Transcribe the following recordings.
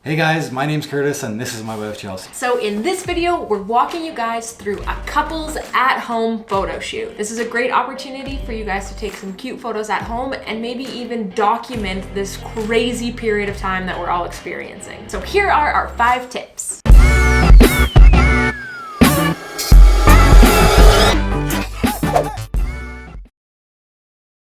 Hey guys, my name's Kurtis and this is my wife Chelsey. So in this video, we're walking you guys through a couple's at-home photo shoot. This is a great opportunity for you guys to take some cute photos at home and maybe even document this crazy period of time that we're all experiencing. So here are our 5 tips.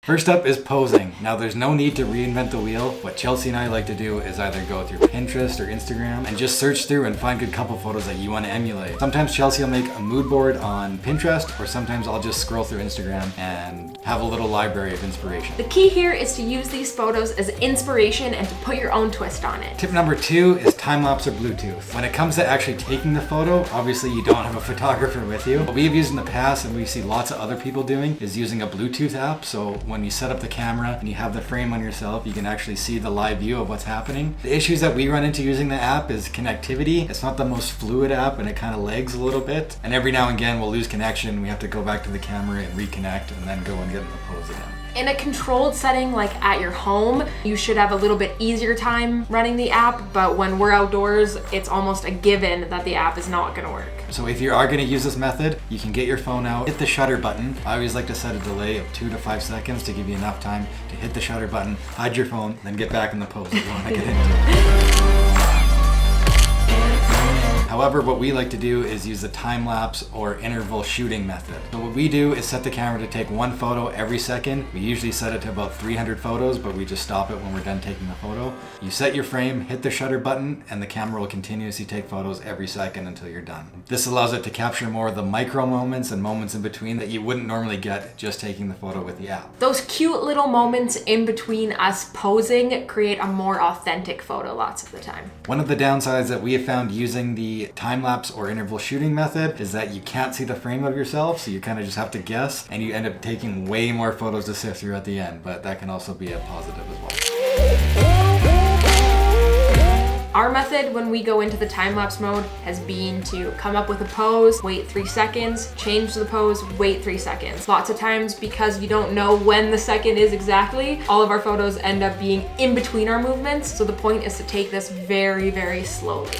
First up is posing. Now there's no need to reinvent the wheel. What Chelsey and I like to do is either go through Pinterest or Instagram and just search through and find good couple photos that you want to emulate. Sometimes Chelsey will make a mood board on Pinterest, or sometimes I'll just scroll through Instagram and have a little library of inspiration. The key here is to use these photos as inspiration and to put your own twist on it. Tip number 2 is time-lapse or Bluetooth. When it comes to actually taking the photo, obviously you don't have a photographer with you. What we've used in the past and we see lots of other people doing is using a Bluetooth app. So when you set up the camera and you have the frame on yourself, you can actually see the live view of what's happening. The issues that we run into using the app is connectivity. It's not the most fluid app and it kind of lags a little bit. And every now and again we'll lose connection. We have to go back to the camera and reconnect and then go and get in the pose again. In a controlled setting like at your home, you should have a little bit easier time running the app, but when we're outdoors, it's almost a given that the app is not gonna work. So if you are going to use this method, you can get your phone out, hit the shutter button. I always like to set a delay of 2 to 5 seconds to give you enough time to hit the shutter button, hide your phone, then get back in the pose that you want to get into. However, what we like to do is use the time-lapse or interval shooting method. So what we do is set the camera to take 1 photo every second. We usually set it to about 300 photos, but we just stop it when we're done taking the photo. You set your frame, hit the shutter button, and the camera will continuously take photos every second until you're done. This allows it to capture more of the micro moments and moments in between that you wouldn't normally get just taking the photo with the app. Those cute little moments in between us posing create a more authentic photo lots of the time. One of the downsides that we have found using the time-lapse or interval shooting method is that you can't see the frame of yourself, so you kind of just have to guess, and you end up taking way more photos to sift through at the end, but that can also be a positive as well. Our method when we go into the time-lapse mode has been to come up with a pose, wait 3 seconds, change the pose, wait 3 seconds. Lots of times, because you don't know when the second is exactly, all of our photos end up being in between our movements, so the point is to take this very, very slowly.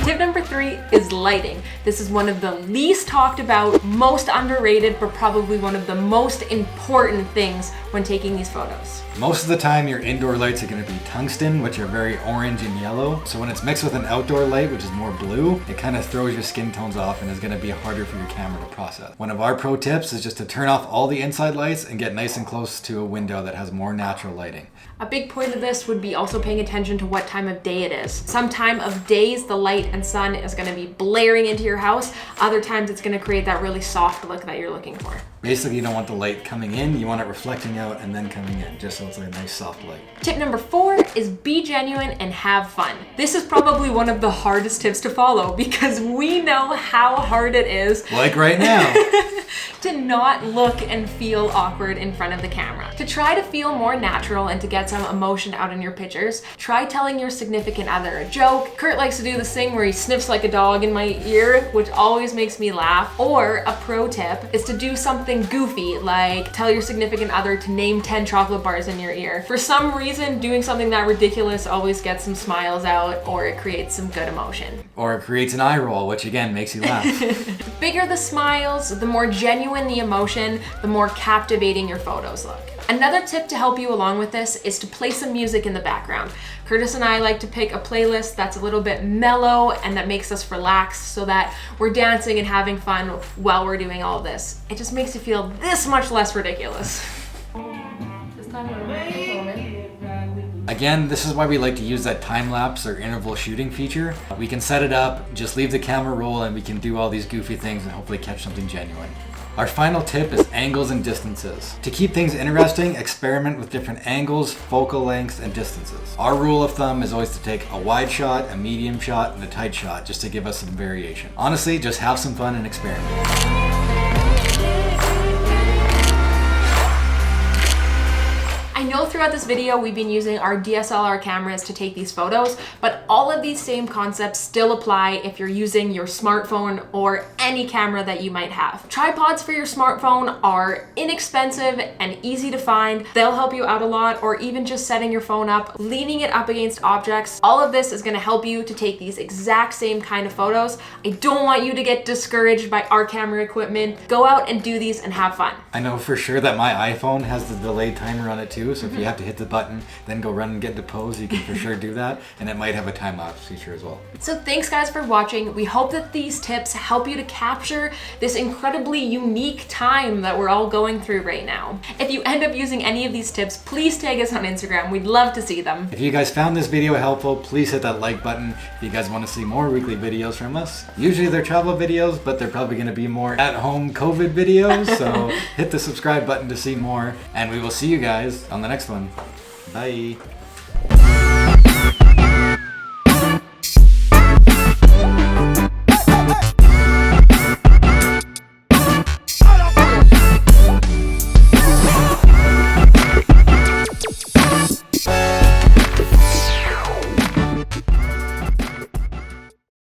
Tip number 3 is lighting. This is one of the least talked about, most underrated, but probably one of the most important things when taking these photos. Most of the time your indoor lights are going to be tungsten, which are very orange and yellow. So when it's mixed with an outdoor light, which is more blue, it kind of throws your skin tones off and is going to be harder for your camera to process. One of our pro tips is just to turn off all the inside lights and get nice and close to a window that has more natural lighting. A big point of this would be also paying attention to what time of day it is. Some time of days, the light and sun is going to be blaring into your house. Other times it's going to create that really soft look that you're looking for. Basically, you don't want the light coming in, you want it reflecting out and then coming in, just so it's like a nice soft light. Tip number 4 is be genuine and have fun. This is probably one of the hardest tips to follow because we know how hard it is. Like right now. To not look and feel awkward in front of the camera. To try to feel more natural and to get some emotion out in your pictures, try telling your significant other a joke. Kurt likes to do this thing where he sniffs like a dog in my ear, which always makes me laugh. Or a pro tip is to do something goofy, like tell your significant other to name 10 chocolate bars in your ear. For some reason, doing something that ridiculous always gets some smiles out, or it creates some good emotion. Or it creates an eye roll, which again makes you laugh. The bigger the smiles, the more genuine the emotion, the more captivating your photos look. Another tip to help you along with this is to play some music in the background. Kurtis and I like to pick a playlist that's a little bit mellow and that makes us relax so that we're dancing and having fun while we're doing all this. It just makes you feel this much less ridiculous. Again, this is why we like to use that time-lapse or interval shooting feature. We can set it up, just leave the camera roll, and we can do all these goofy things and hopefully catch something genuine. Our final tip is angles and distances. To keep things interesting, experiment with different angles, focal lengths, and distances. Our rule of thumb is always to take a wide shot, a medium shot, and a tight shot, just to give us some variation. Honestly, just have some fun and experiment. I know know throughout this video we've been using our DSLR cameras to take these photos, but all of these same concepts still apply if you're using your smartphone or any camera that you might have. Tripods for your smartphone are inexpensive and easy to find. They'll help you out a lot, or even just setting your phone up, leaning it up against objects. All of this is going to help you to take these exact same kind of photos. I don't want you to get discouraged by our camera equipment. Go out and do these and have fun. I know for sure that my iPhone has the delayed timer on it too, so if you have to hit the button, then go run and get into pose, you can for sure do that, and it might have a time-lapse feature as well. So thanks guys for watching. We hope that these tips help you to capture this incredibly unique time that we're all going through right now. If you end up using any of these tips, please tag us on Instagram. We'd love to see them. If you guys found this video helpful, please hit that like button. If you guys want to see more weekly videos from us, usually they're travel videos, but they're probably going to be more at-home COVID videos, so hit the subscribe button to see more, and we will see you guys on the next one. Bye.